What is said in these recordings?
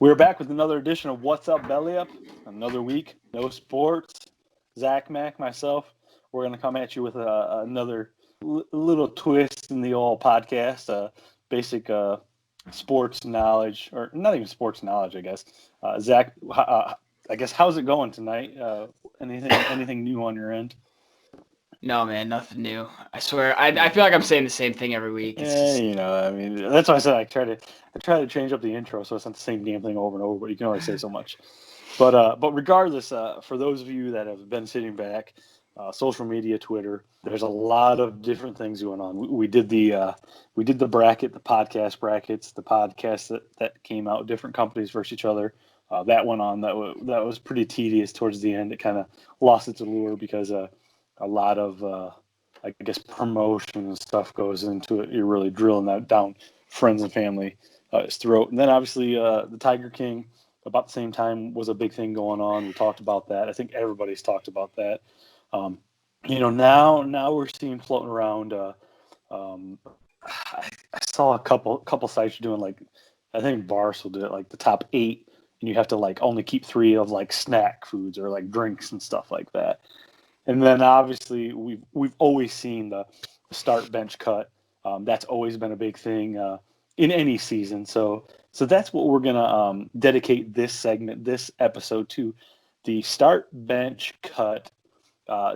We're back with another edition of What's Up, Belly Up. Another week, no sports. Zach, Mac, myself, we're going to come at you with another little twist in the old podcast, basic sports knowledge, or not even sports knowledge, I guess. Zach, I guess, how's it going tonight? Anything new on your end? No, man, nothing new. I swear, I feel like I'm saying the same thing every week. It's just... I mean, that's why I said I try to change up the intro so it's not the same damn thing over and over. But you can only say so much. But regardless, for those of you that have been sitting back, social media, Twitter, there's a lot of different things going on. We did the bracket, the podcast brackets, the podcast that came out, different companies versus each other. That went on. That was pretty tedious towards the end. It kind of lost its allure because a lot of I guess promotion and stuff goes into it. You're really drilling that down friends and family throat. And then obviously the Tiger King about the same time was a big thing going on. We talked about that. I think everybody's talked about that. Now we're seeing floating around. I saw a couple sites doing like, I think Barstool did it, like the top 8, and you have to like only keep 3 of like snack foods or like drinks and stuff like that. And then obviously we've always seen the Start.Bench.Cut. That's always been a big thing in any season. So that's what we're gonna dedicate this segment, this episode to, the Start.Bench.Cut.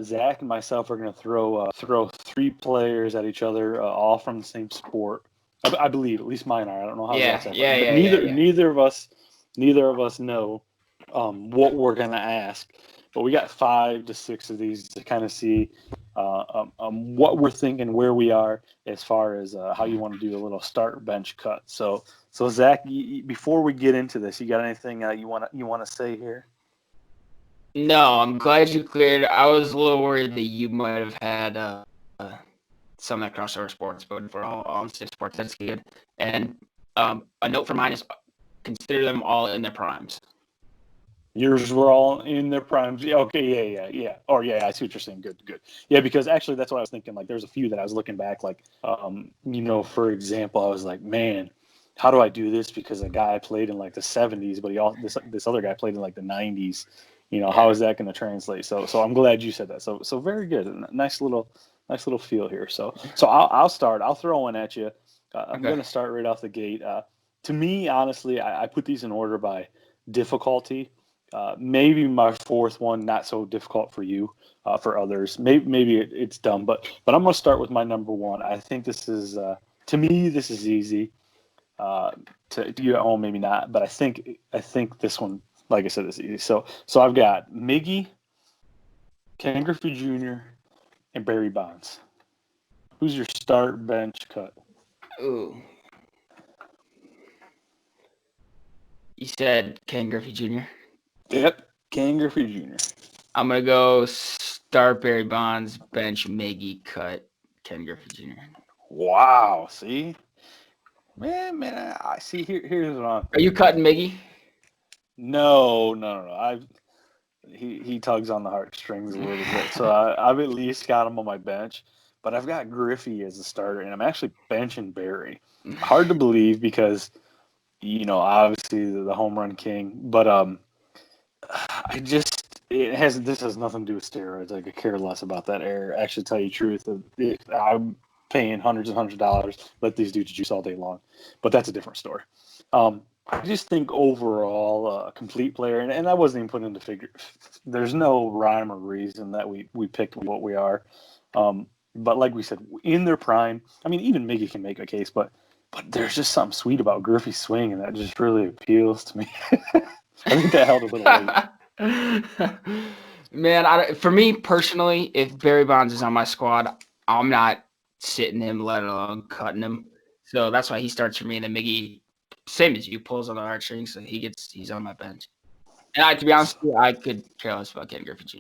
Zach and myself are gonna throw 3 players at each other, all from the same sport. I believe, at least mine are. I don't know how Zach's at, but neither of us know what we're gonna ask. But we got 5 to 6 of these to kind of see what we're thinking, where we are as far as how you want to do a little Start.Bench.Cut. So Zach, before we get into this, you got anything you want to say here? No, I'm glad you cleared. I was a little worried that you might have had some that crossover sports, but for all same sports, that's good. And a note for mine is consider them all in their primes. Yours were all in their primes. Yeah, okay, yeah. Oh, yeah, I see what you're saying. Good. Yeah, because actually that's what I was thinking. Like, there's a few that I was looking back, like, for example, I was like, man, how do I do this? Because a guy played in like the 70s, but this other guy played in like the 90s. How is that going to translate? So I'm glad you said that. So very good. Nice little feel here. So I'll start. I'll throw one at you. I'm going to start right off the gate. To me, honestly, I put these in order by difficulty. Maybe my 4th one, not so difficult for you, for others. Maybe it's dumb, but I'm going to start with my number 1. I think this is, to me, this is easy. To you at home, maybe not, but I think this one, like I said, is easy. So I've got Miggy, Ken Griffey Jr., and Barry Bonds. Who's your Start.Bench.Cut? Ooh. You said Ken Griffey Jr.? Yep, Ken Griffey Jr. I'm going to go start Barry Bonds, bench Miggy, cut Ken Griffey Jr. Wow, see? Man, I see. Here's what I'm thinking. Are you cutting Miggy? No. He tugs on the heartstrings a little bit. So I've at least got him on my bench. But I've got Griffey as a starter, and I'm actually benching Barry. Hard to believe because, obviously the home run king. But this has nothing to do with steroids. I could care less about that era. Actually, tell you the truth, I'm paying hundreds and hundreds of dollars. Let these dudes juice all day long. But that's a different story. I just think overall a complete player, and I wasn't even put into figure. There's no rhyme or reason that we picked what we are. But like we said, in their prime, I mean, even Miggy can make a case, but there's just something sweet about Griffey's swing, and that just really appeals to me. I think that held a little weight. Man, for me personally, if Barry Bonds is on my squad, I'm not sitting him, let alone cutting him. So that's why he starts for me, and then Miggy, same as you, pulls on the heartstrings, so he's on my bench. And to be honest with you, I could care less about Ken Griffey Jr.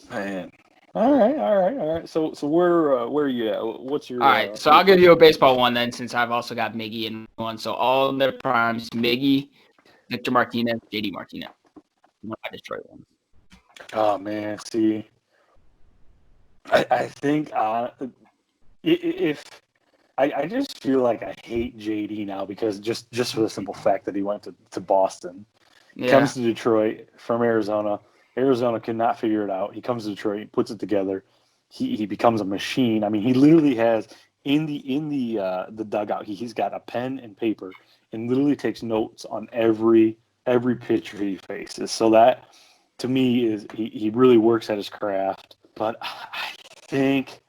Man. All right. So where are you at? What's your? All right, so I'll give you a baseball one then, since I've also got Miggy in one. So all in their primes: Miggy, Victor Martinez, JD Martinez. One of my Detroit ones. Oh man, see, I think if I just feel like I hate JD now because just for the simple fact that he went to Boston. He Yeah. comes to Detroit from Arizona. Arizona could not figure it out. He comes to Detroit, puts it together. He becomes a machine. I mean, he literally has in the dugout. He's got a pen and paper and literally takes notes on every pitcher he faces. So that to me is he really works at his craft. But think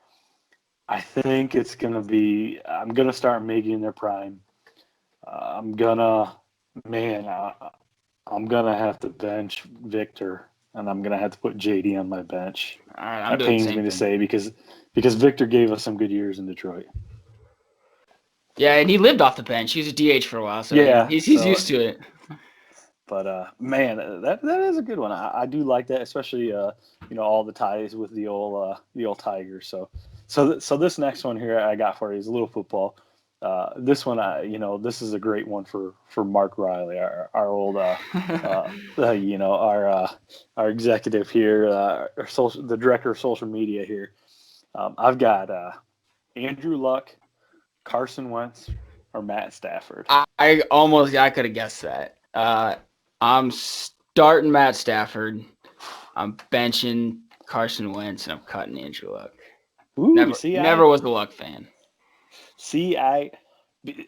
I think it's gonna be. I'm gonna start Miggy in their prime. I'm gonna, man. I'm gonna have to bench Victor, and I'm gonna have to put JD on my bench. All right, I'm That doing the pains same me to thing. say because Victor gave us some good years in Detroit. Yeah, and he lived off the bench. He was a DH for a while, so Yeah. he's So, used to it. but man, that is a good one. I do like that, especially all the ties with the old Tigers. So this next one here I got for you is a little football. This one, this is a great one for Mark Riley, our old, our executive here, the director of social media here. I've got Andrew Luck, Carson Wentz, or Matt Stafford. I could have guessed that. I'm starting Matt Stafford. I'm benching Carson Wentz, and I'm cutting Andrew Luck. Ooh, Never was a Luck fan. See,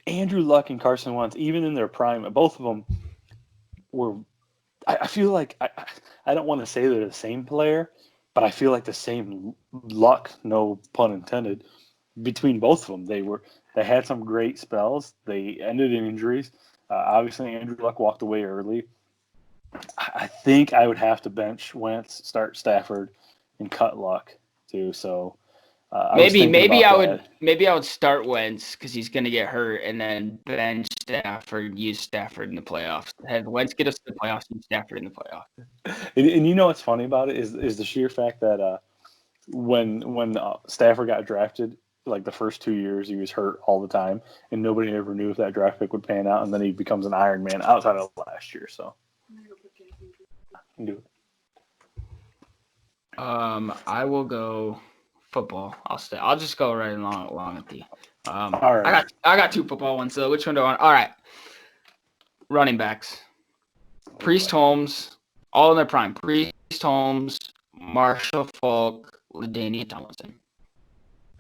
Andrew Luck and Carson Wentz, even in their prime, both of them were. I feel like I don't want to say they're the same player, but I feel like the same luck, no pun intended, between both of them. They had some great spells. They ended in injuries. Obviously, Andrew Luck walked away early. I think I would have to bench Wentz, start Stafford, and cut Luck too. So I was thinking Maybe about I that. would start Wentz because he's gonna get hurt, and then bench Stafford, use Stafford in the playoffs. Have Wentz get us to the playoffs, use Stafford in the playoffs. And you know what's funny about it is the sheer fact that when Stafford got drafted, like the first 2 years, he was hurt all the time, and nobody ever knew if that draft pick would pan out, and then he becomes an Iron Man outside of last year. So, do it. I will go football. I'll just go right along with you. All right. I got two football ones. So which one do I want? All right. Running backs. Priest Holmes, all in their prime. Priest Holmes, Marshall Falk, LaDainian Tomlinson.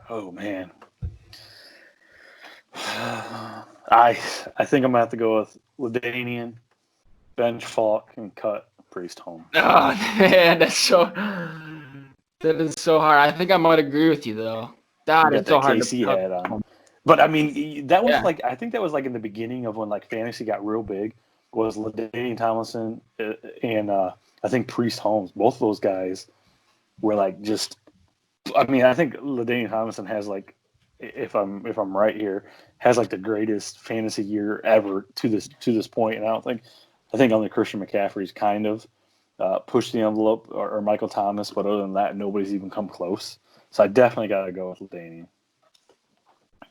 Oh man. I think I'm gonna have to go with LaDainian, bench Falk, and cut Priest Holmes. Oh man, that is so hard. I think I might agree with you though. You God, got it's so that hard to KC cut. hat on. But I mean, that was Yeah. like I think that was like in the beginning of when like fantasy got real big. Was LaDainian Tomlinson and I think Priest Holmes. Both of those guys were like just. I mean, I think LaDainian Tomlinson has like, if I'm right here, has like the greatest fantasy year ever to this point, and I think only Christian McCaffrey's kind of pushed the envelope or Michael Thomas, but other than that, nobody's even come close. So I definitely got to go with LaDainian.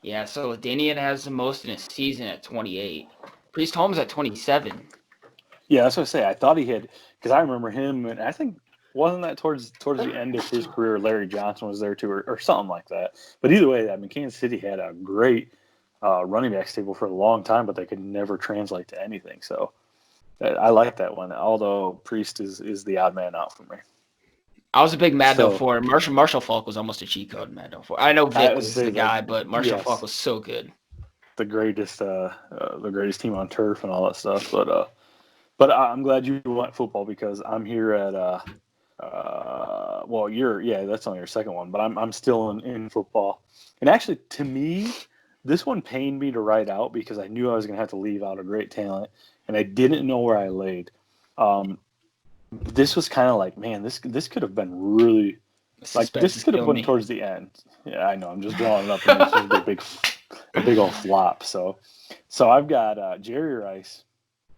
Yeah, so LaDainian has the most in a season at 28. Priest Holmes at 27. Yeah, that's what I say. I thought he had because I remember him, and I think wasn't that towards the end of his career, Larry Johnson was there too, or something like that. But either way, I mean, Kansas City had a great running back stable for a long time, but they could never translate to anything. So I like that one. Although Priest is the odd man out for me. I was a big Madden So 04. Marshall Falk was almost a cheat code in Madden 04. I know I Vic was was say the that guy, but Marshall Falk yes, was so good. the greatest team on turf and all that stuff. But I'm glad you went football because I'm here at well, that's only your second one, but I'm still in football. And actually, to me, this one pained me to write out because I knew I was going to have to leave out a great talent, and I didn't know where I laid. This was kind of like, man, this could have been really like Suspense this is could have killing went me. towards the end. Yeah, I know. I'm just drawing it up, and it's just a big old flop. So I've got Jerry Rice,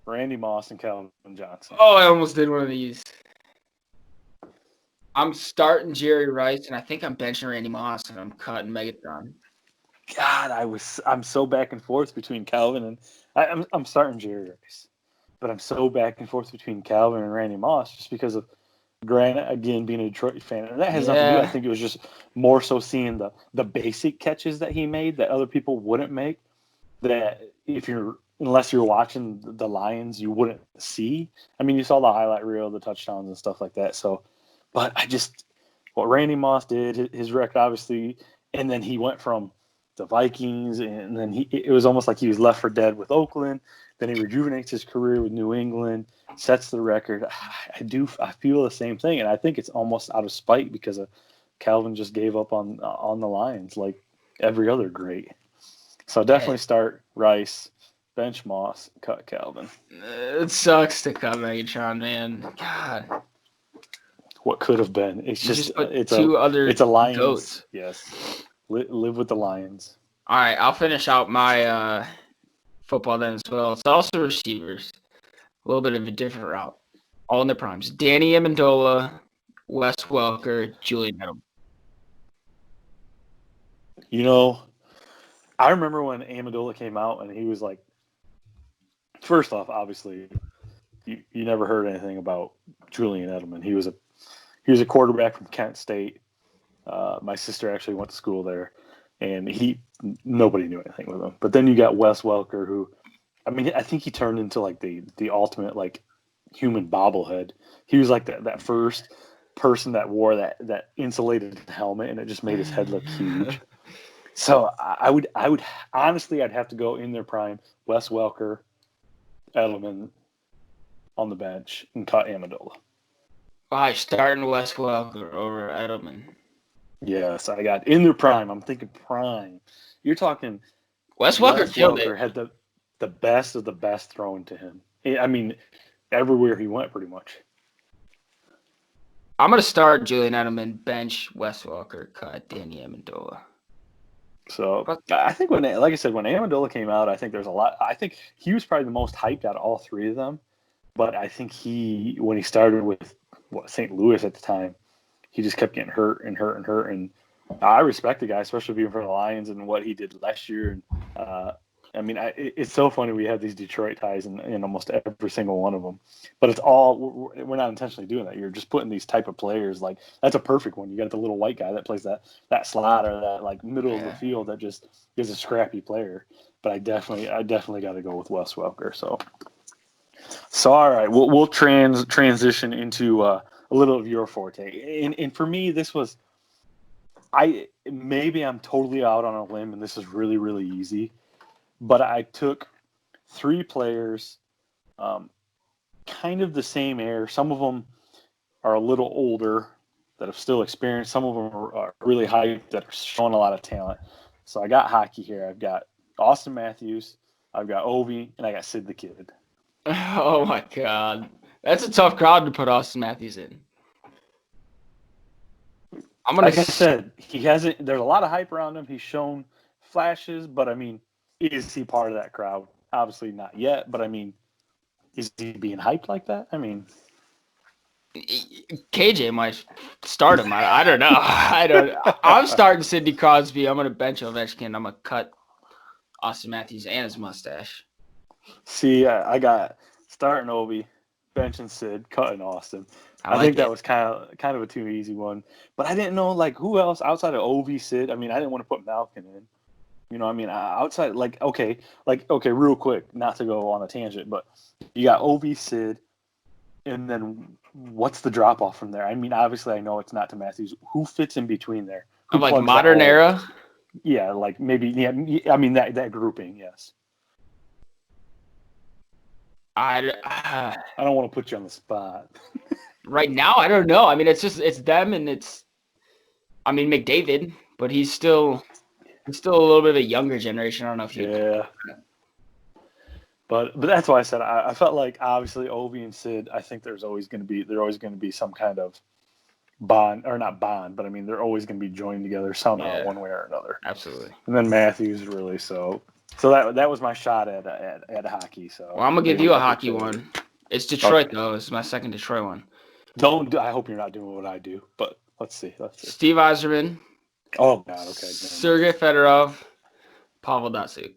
Randy Moss, and Calvin Johnson. Oh, I almost did one of these. I'm starting Jerry Rice, and I think I'm benching Randy Moss, and I'm cutting Megatron. God, I'm so back and forth between Calvin and I'm starting Jerry Rice, but I'm so back and forth between Calvin and Randy Moss just because of Granted, again, being a Detroit fan, and that has nothing to do. I Yeah. think it was just more so seeing the basic catches that he made that other people wouldn't make. That unless you're watching the Lions, you wouldn't see. I mean, you saw the highlight reel, the touchdowns and stuff like that. So, but what Randy Moss did, his record obviously, and then he went from the Vikings, and then it was almost like he was left for dead with Oakland. Then he rejuvenates his career with New England, sets the record. I feel the same thing, and I think it's almost out of spite because Calvin just gave up on the Lions like every other great. So definitely start Rice, bench Moss, cut Calvin. It sucks to cut Megatron, man. God. What could have been? It's You just just put two other it's a Lions. goats. Yes, live with the Lions. All right, I'll finish out my football then as well. It's also receivers. A little bit of a different route. All in their primes. Danny Amendola, Wes Welker, Julian Edelman. You know, I remember when Amendola came out and he was like, first off, obviously, you never heard anything about Julian Edelman. He was a quarterback from Kent State. My sister actually went to school there, and nobody knew anything with him. But then you got Wes Welker, who, I mean, I think he turned into like the ultimate like human bobblehead. He was like that first person that wore that insulated helmet, and it just made his head look huge. So I would honestly, I'd have to go in their prime, Wes Welker, Edelman on the bench, and cut Amendola. Why starting Wes Welker over Edelman? Yes, I got in their prime. I'm thinking prime. You're talking Wes Welker Wes killed it. Welker had the best of the best thrown to him. I mean, everywhere he went, pretty much. I'm gonna start Julian Edelman, bench Wes Welker, cut Danny Amendola. So I think like I said, when Amendola came out, I think there's a lot. I think he was probably the most hyped out of all three of them. But I think when he started with St. Louis at the time, he just kept getting hurt and hurt and hurt. And I respect the guy, especially being for the Lions and what he did last year. And I mean, it's so funny we have these Detroit ties in almost every single one of them. But it's all we're not intentionally doing that. You're just putting these type of players like that's a perfect one. You got the little white guy that plays that slot or that like middle of the field that just is a scrappy player. But I definitely got to go with Wes Welker. So all right, we'll transition into a little of your forte. And for me, this was maybe I'm totally out on a limb, and this is really really easy. But I took three players, kind of the same air. Some of them are a little older that have still experienced. Some of them are really hyped that are showing a lot of talent. So I got hockey here. I've got Austin Matthews, I've got Ovi, and I got Sid the Kid. Oh my God, that's a tough crowd to put Austin Matthews in. Like I said, he hasn't. There's a lot of hype around him. He's shown flashes, but I mean, is he part of that crowd? Obviously not yet. But I mean, is he being hyped like that? I mean, KJ might start him. I don't know. I'm starting Sidney Crosby. I'm gonna bench Ovechkin. I'm gonna cut Austin Matthews and his mustache. See, I got starting Ovi, benching Sid, cutting Austin. I like think that was kind of a too easy one. But I didn't know like who else outside of Ovi, Sid. I mean, I didn't want to put Malkin in. You know, I mean, outside okay, real quick, not to go on a tangent, but you got Ovi, Sid, and then what's the drop off from there? I mean, obviously, I know it's not to Matthews. Who fits in between there? Who like plugs modern era? Yeah, like maybe. Yeah, I mean that grouping. Yes. I don't want to put you on the spot. Right now, I don't know. I mean, it's them and McDavid, but he's still a little bit of a younger generation. I don't know if you. Yeah. But that's why I said I felt like obviously Ovi and Sid. I think there's always going to be some kind of bond, or not bond, but I mean they're always going to be joined together somehow, one way or another. Absolutely. And then Matthews really so that was my shot at hockey. So well, I'm gonna give you a hockey one. It's Detroit though. It's my second Detroit one. I hope you're not doing what I do, but let's see. Steve Yzerman. Oh God, okay. Sergei Fedorov, Pavel Datsyuk.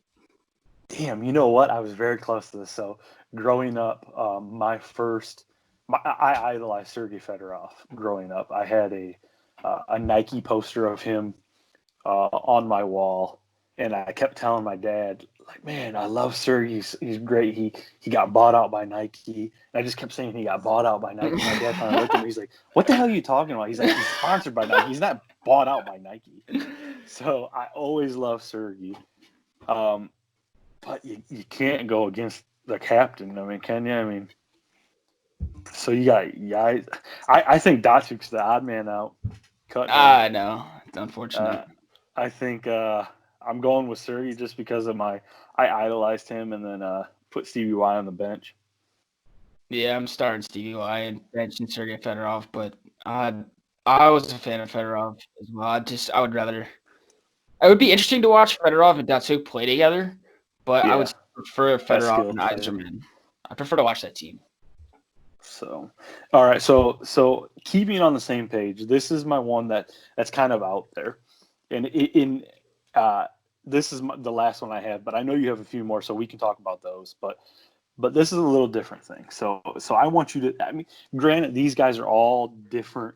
Damn, you know what? I was very close to this. So growing up, my first I idolized Sergey Fedorov growing up. I had a Nike poster of him on my wall, and I kept telling my dad, like, man, I love Sergey. He's great. He got bought out by Nike. And I just kept saying he got bought out by Nike. My dad finally looked at me. He's like, what the hell are you talking about? He's like, he's sponsored by Nike. He's not bought out by Nike. So I always loved Sergey. But you can't go against the captain. I mean, can you? I mean, so you got, yeah, I think Datsuk's the odd man out. Cut him. No, it's unfortunate. I think I'm going with Sergey just because of I idolized him, and then put Stevie Y on the bench. Yeah, I'm starting Stevie Y and benching Sergey Fedorov, but I was a fan of Fedorov as well. I would rather. It would be interesting to watch Fedorov and Datsuk play together, but I Yeah, would prefer that Fedorov skill and player. Yzerman. I prefer to watch that team. So, all right. So keeping on the same page, this is my one that's kind of out there, and this is the last one I have, but I know you have a few more, so we can talk about those. But this is a little different thing. So I want you to. I mean, granted, these guys are all different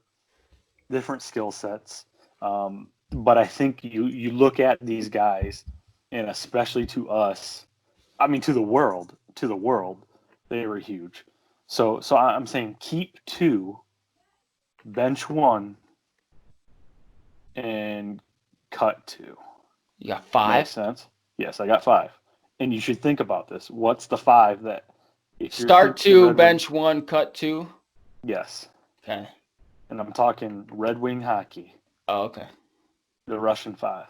skill sets, but I think you look at these guys, and especially to us, I mean to the world, they were huge. So I'm saying keep 2, bench 1, and cut 2. You got 5. Makes sense? Yes, I got 5. And you should think about this. What's the 5 that if you're Start thinking 2, Red Wing, bench 1, cut 2. yes. Okay. And I'm talking Red Wing hockey, Oh, okay. the Russian 5.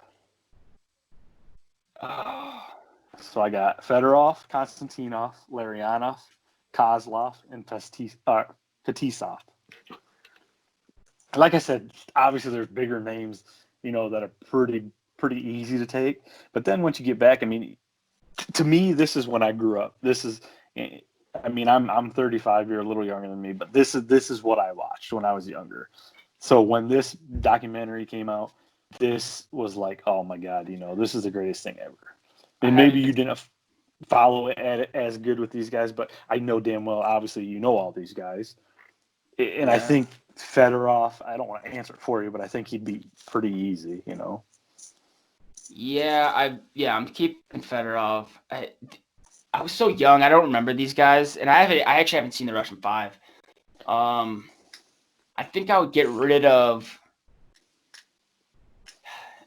Oh. So I got Fedorov, Konstantinov, Larionov, Kozlov, and Fetisov. Like I said, obviously there's bigger names, that are pretty easy to take. But then once you get back, I mean, to me, this is when I grew up. This is, I mean, I'm 35. You're a little younger than me, but this is what I watched when I was younger. So when this documentary came out, this was like, oh my god, this is the greatest thing ever. And maybe you didn't follow it as good with these guys, but I know damn well, obviously, all these guys. And I think Fedorov, I don't want to answer it for you, but I think he'd be pretty easy, Yeah, I'm keeping Fedorov. I was so young, I don't remember these guys, and I actually haven't seen the Russian 5. I think I would get rid of.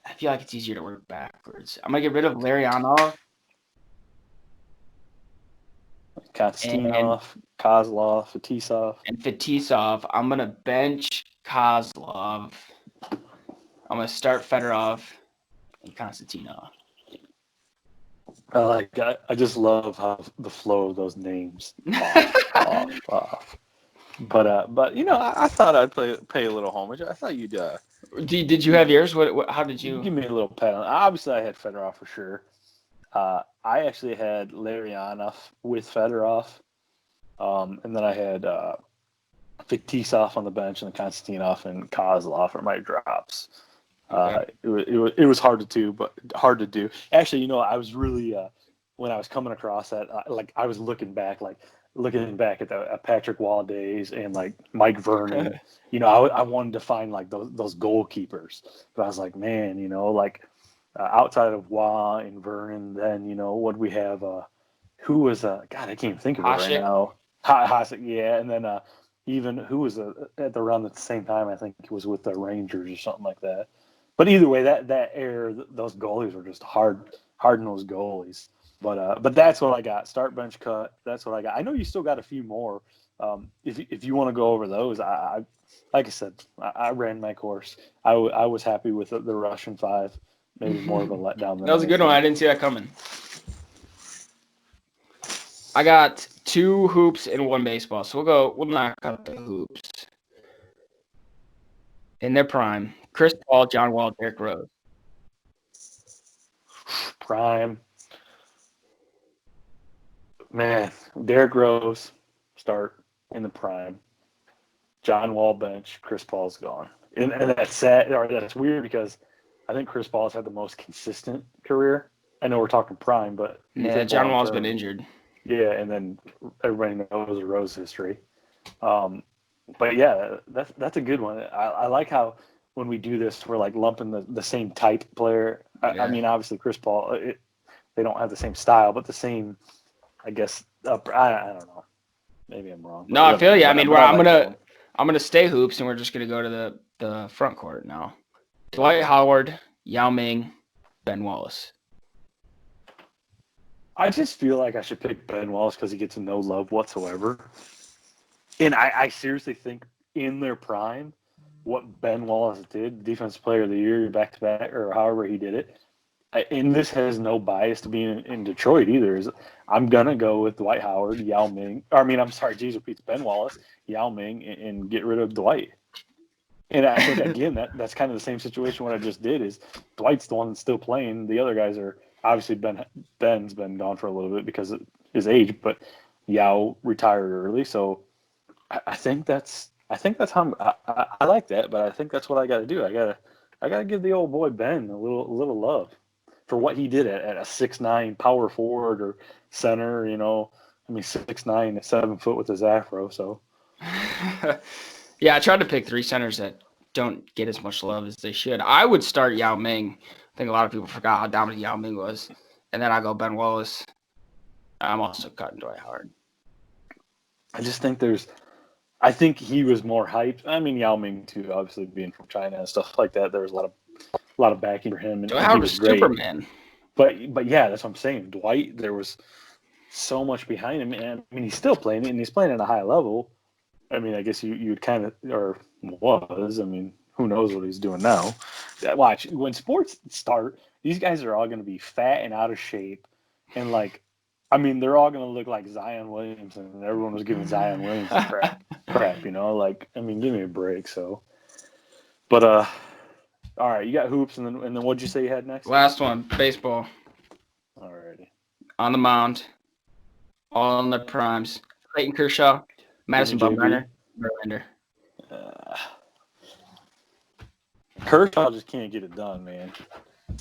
I feel like it's easier to work backwards. I'm gonna get rid of Larionov. Konstantinov, Kozlov, Fetisov. And Fetisov. I'm gonna bench Kozlov. I'm gonna start Fedorov and Konstantinov. I just love how the flow of those names off. But I thought I'd pay a little homage. I thought you'd Did you have yours? What? How did you? give me a little pat. Obviously, I had Fedorov for sure. I actually had Larionov with Fedorov, and then I had Fetisov on the bench, and Konstantinov and Kozlov are my drops. Okay. It was hard to do. Actually, I was really when I was coming across that, I was looking back at the Patrick Wall days and like Mike Vernon. I wanted to find like those goalkeepers, but I was like, man, outside of Wall and Vernon, then what we have? Who was God? I can't even think of it right now. Hasek, yeah, and then even who was at the run at the same time? I think it was with the Rangers or something like that. But either way, that era, those goalies were just hard-nosed goalies. But that's what I got. Start, bench, cut. That's what I got. I know you still got a few more. If you want to go over those, I like I said, I ran my course. I was happy with the Russian 5. Maybe more of a letdown than That was a good one. I didn't see that coming. I got 2 hoops and 1 baseball, so we'll knock out the hoops. In their prime, Chris Paul, John Wall, Derrick Rose. Prime. Man, Derrick Rose, start in the prime. John Wall bench, Chris Paul's gone. And that's sad, or that's weird because I think Chris Paul's had the most consistent career. I know we're talking prime, but Yeah, John Wall's been injured. Yeah, and then everybody knows the Rose history. But yeah, that's a good one. I like how when we do this, we're like lumping the same type player. I Yeah. mean, obviously Chris Paul, they don't have the same style, but the same, I guess. I don't know. Maybe I'm wrong, No, but I feel whatever. you. I mean, But I like that one. I'm gonna stay hoops, and we're just gonna go to the front court now. Dwight Howard, Yao Ming, Ben Wallace. I just feel like I should pick Ben Wallace because he gets no love whatsoever. And I seriously think in their prime, what Ben Wallace did, Defensive Player of the Year, back to back, or however he did it, and this has no bias to being in Detroit either. I'm gonna go with Dwight Howard, Yao Ming. Or, I mean, I'm sorry, Jesus repeats Ben Wallace, Yao Ming, and get rid of Dwight. And I think again that's kind of the same situation. What I just did is Dwight's the one that's still playing. The other guys are obviously Ben's been gone for a little bit because of his age, but Yao retired early, so I think that's how I like that. But I think that's what I got to do. I gotta give the old boy Ben a little love for what he did at a 6'9" power forward or center. I mean 6'9" at 7 foot with his afro. So Yeah, I tried to pick three centers that don't get as much love as they should. I would start Yao Ming. I think a lot of people forgot how dominant Yao Ming was. And then I go Ben Wallace. I'm also cutting Dwight Howard. I just think I think he was more hyped. I mean Yao Ming too, obviously being from China and stuff like that. There was a lot of backing for him, Dwight and he Howard was was great. Superman. But yeah, that's what I'm saying. Dwight, there was so much behind him, and I mean he's still playing, and he's playing at a high level. I mean, I guess you'd kind of, or was. I mean, who knows what he's doing now? Watch, when sports start, these guys are all going to be fat and out of shape, and like, I mean, they're all going to look like Zion Williamson, and everyone was giving Zion Williamson crap. Like, I mean, give me a break. So, but all right, you got hoops, and then what'd you say you had next? Last one, baseball. Alrighty, On the mound, all in their primes. Clayton Kershaw, give me Madison JV. Bumgarner, Verlander. Uh, Kershaw just can't get it done, man.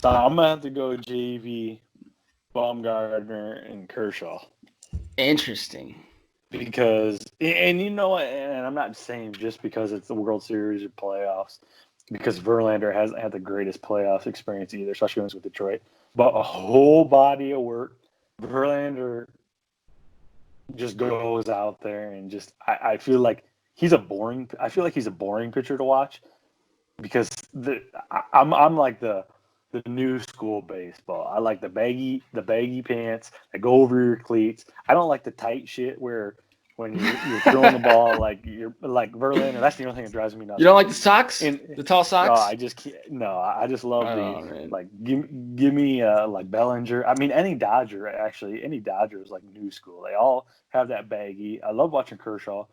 So I'm gonna have to go JV, Baumgartner, and Kershaw Interesting. because, and you know what? And I'm not saying just because it's the World Series or playoffs, because Verlander hasn't had the greatest playoffs experience either, especially when it's with Detroit. But a whole body of work, Verlander just goes out there and just I feel like he's a boring. I feel like he's a boring pitcher to watch because I'm like the new school baseball. I like the baggy pants that go over your cleats. I don't like the tight shit where when you're throwing the ball like you're like Verlander. That's the only thing that drives me nuts. You don't like the socks? And The tall no, socks? I just can't. No, I just love the Oh, man. like give me like Bellinger. I mean any Dodger actually. Any Dodger is like new school. They all have that baggy. I love watching Kershaw.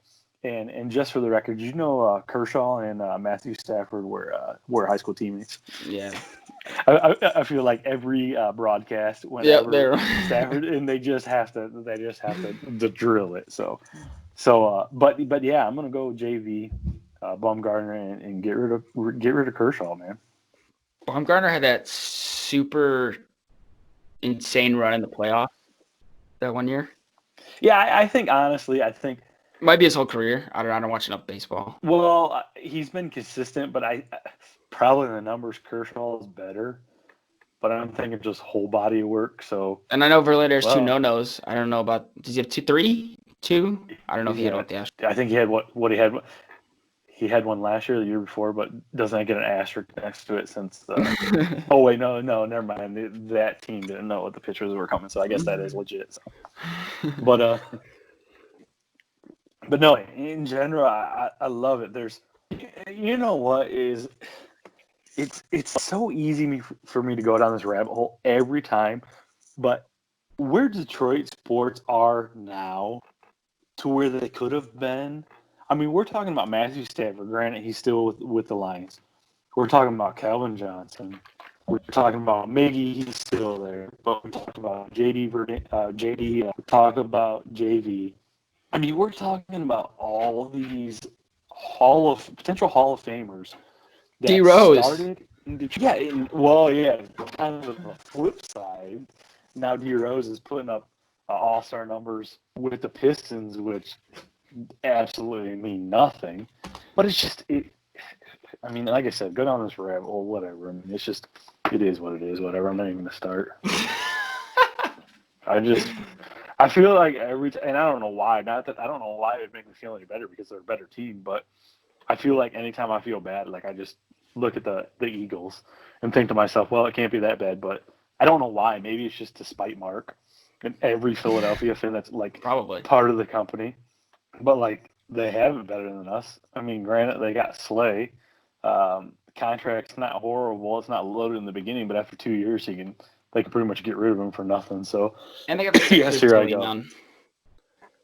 And just for the record, did you know Kershaw and Matthew Stafford were high school teammates? Yeah. I feel like every broadcast, Yeah, whenever they're Stafford, and they just have to drill it. But yeah, I'm gonna go JV, Bumgarner, and get rid of Kershaw, man. Baumgartner had that super insane run in the playoffs that one year. Yeah, I think honestly, Might be his whole career. I don't watch enough baseball. well, he's been consistent, but I probably the numbers Kershaw is better. But I'm thinking just whole body of work. So And I know Verlander has two well, no-nos. I don't know about – does he have two, three? Two? I don't know if he he's had one got. with the Astros. I think he had what he had. He had one last year, the year before, but doesn't get an asterisk next to it since. Oh wait, no, never mind. That team didn't know what the pitchers were coming, so I guess that is legit. So. But but no, in general, I love it. There's, you know what is, it's so easy for me to go down this rabbit hole every time, but where Detroit sports are now to where they could have been. I mean, we're talking about Matthew Stafford. Granted, he's still with the Lions. We're talking about Calvin Johnson. We're talking about Miggy. He's still there. But we talked about JD. We talked about JV. I mean, we're talking about all these potential Hall of Famers D. that Rose. started in Detroit. Yeah, well, yeah, kind of the flip side. Now D. Rose is putting up all-star numbers with the Pistons, which absolutely mean nothing. But it's just, I mean, like I said, go down this rabbit hole, whatever. I mean, it's just, it is what it is, whatever. I'm not even going to start. I feel like and I don't know why, not that, I don't know why it would make me feel any better because they're a better team, but I feel like anytime I feel bad, like I just look at the Eagles and think to myself, well, it can't be that bad, but I don't know why. Maybe it's just to spite Mark and every Philadelphia fan that's like Probably. part of the company. But like they have it better than us. I mean, granted, they got Slay. Contract's not horrible. It's not loaded in the beginning, but after 2 years, they can pretty much get rid of him for nothing. So, And they got the Sixers yes, here to I lean go. on.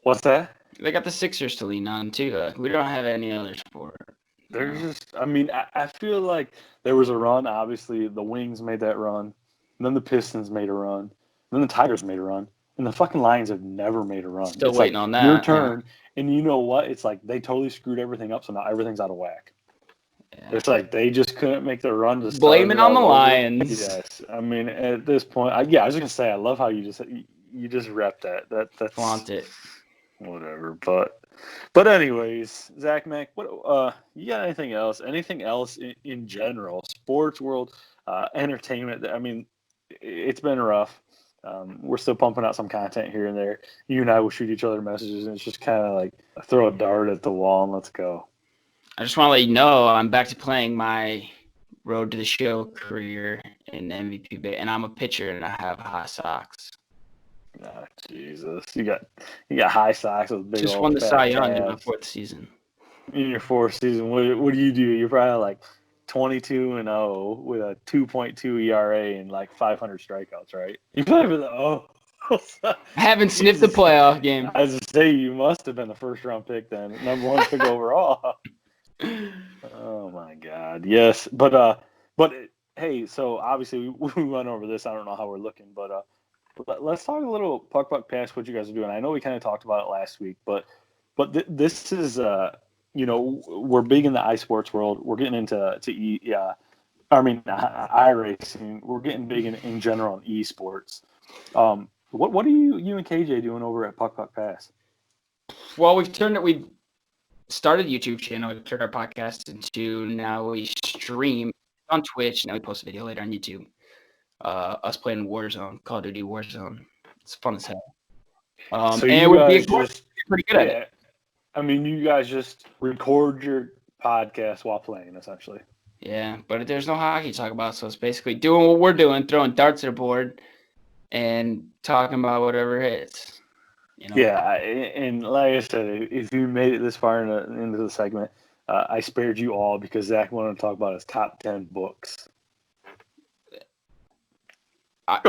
What's that? They got the Sixers to lean on too. We don't have any other sport. There's just, I mean, I feel like there was a run. Obviously, the Wings made that run. And then the Pistons made a run. And then the Tigers made a run. And the fucking Lions have never made a run. Still it's waiting like, on that. your turn. Yeah. And you know what? It's like they totally screwed everything up, so now everything's out of whack. Yeah. It's like they just couldn't make the run to start. Blame it on the Lions. Yes. I mean, at this point, I was going to say, I love how you just rep that. That's flaunt it. Whatever, but anyways, Zach Mack, what you got anything else? Anything else in general, sports world, entertainment? I mean, it's been rough. We're still pumping out some content here and there. You and I will shoot each other messages, and it's just kind of like throw a dart at the wall and let's go. I just want to let you know I'm back to playing my road to the show career in MVP bit, and I'm a pitcher and I have high socks. Oh, Jesus, you got high socks with big just old won the Cy Young in my calves. 4th season. In your 4th season, what do you do? You're probably like 22-0 with a 2.2 ERA and like 500 strikeouts, right? You play for I haven't sniffed the playoff game. I was to say you must have been the first round pick then, number 1 pick overall. Oh my God, yes, but hey, so obviously we went over this. I don't know how we're looking, but let's talk a little puck pass. What you guys are doing? I know we kind of talked about it last week, but this is we're big in the iSports world. We're getting into iRacing. We're getting big in general in esports. What are you and KJ doing over at Puck Pass? Well, we started a YouTube channel. We turned our podcast into, now we stream on Twitch. Now we post a video later on YouTube. Us playing Warzone, Call of Duty Warzone. It's fun as hell. So and we're being pretty good at it. I mean, you guys just record your podcast while playing, essentially. Yeah, but there's no hockey to talk about, so it's basically doing what we're doing, throwing darts at a board, and talking about whatever hits. Yeah, and like I said, if you made it this far into the segment, I spared you all because Zach wanted to talk about his top 10 books. I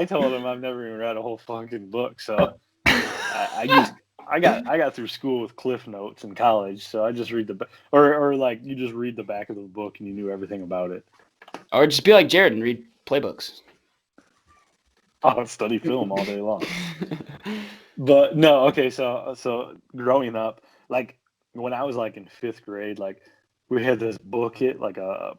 told him I've never even read a whole fucking book, so I got through school with Cliff Notes in college, so I just read or like you just read the back of the book and you knew everything about it. Or just be like Jared and read playbooks. I'll study film all day long. But no, okay, so growing up, like when I was like in 5th grade, like we had this book it, like a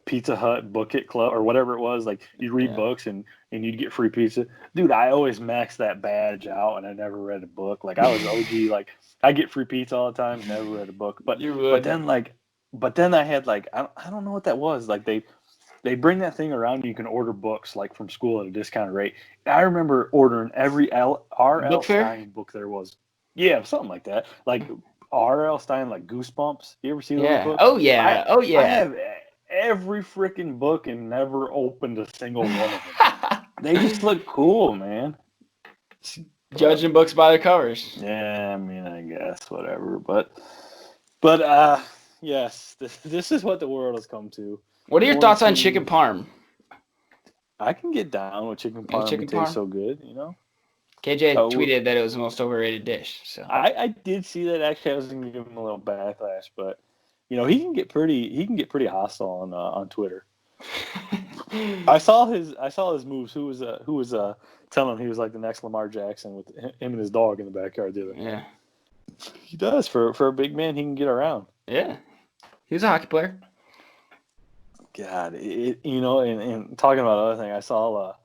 Pizza Hut book it club or whatever it was. Like you'd read books and you'd get free pizza. Dude, I always maxed that badge out and I never read a book. Like I was OG, like I get free pizza all the time, never read a book. But then I had like I don't know what that was. Like they bring that thing around and you can order books like from school at a discounted rate. I remember ordering every R.L. Stein book there was. Yeah, something like that. Like R.L. Stein, like Goosebumps. You ever see those books? Oh yeah. I have every freaking book and never opened a single one of them. They just look cool, man. Judging books by their covers. Yeah, I mean, I guess whatever. But yes, this is what the world has come to. What are your thoughts on chicken parm? I can get down with chicken parm. It tastes so good, KJ tweeted that it was the most overrated dish. So I did see that. Actually, I was going to give him a little backlash, but he can get pretty hostile on Twitter. I saw his moves. Who was telling him he was like the next Lamar Jackson with him and his dog in the backyard the other day. Yeah, he does for a big man. He can get around. Yeah, he was a hockey player. God, and talking about other thing, I saw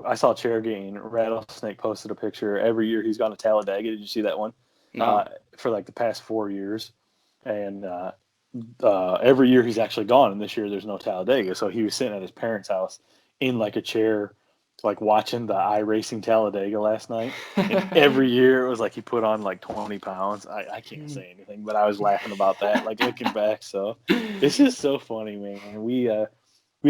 I saw Chair Gain Rattlesnake posted a picture. Every year he's gone to Talladega. Did you see that one? No. For like the past 4 years, and every year he's actually gone. And this year there's no Talladega, so he was sitting at his parents' house in like a chair, like watching the iRacing Talladega last night. And every year it was like he put on like 20 pounds. I can't say anything, but I was laughing about that, like looking back. So it's just so funny, man. We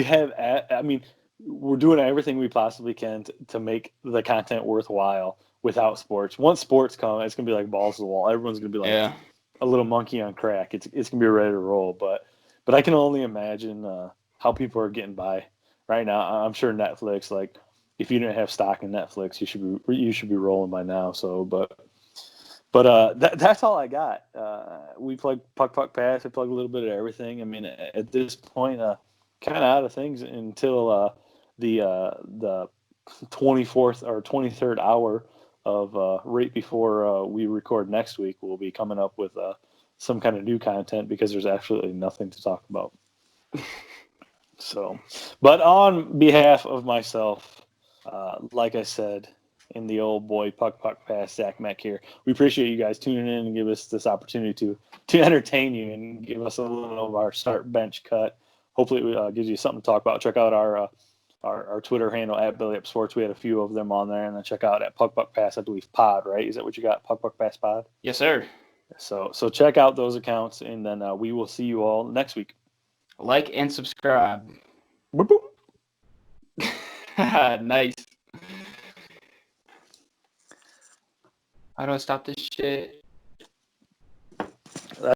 have, I mean, we're doing everything we possibly can to make the content worthwhile without sports. Once sports come, it's gonna be like balls to the wall. Everyone's gonna be like Yeah. a little monkey on crack. It's gonna be ready to roll. But I can only imagine how people are getting by right now. I'm sure Netflix, like if you didn't have stock in Netflix, you should be rolling by now. So, but that's all I got. We plug puck pass. I plug a little bit of everything. I mean, at this point, kind of out of things until the 24th or 23rd hour of right before we record next week. We'll be coming up with some kind of new content because there's absolutely nothing to talk about. So, but on behalf of myself, like I said, in the old boy puck pass, Zach Meck here. We appreciate you guys tuning in and give us this opportunity to entertain you and give us a little of our start bench cut. Hopefully, it gives you something to talk about. Check out our Twitter handle at Belly Up Sports. We had a few of them on there, and then check out at Puck Pass, I believe Pod. Right? Is that what you got? Puck Pass Pod. Yes, sir. So check out those accounts, and then we will see you all next week. Like and subscribe. Boop, boop. Nice. How do I stop this shit?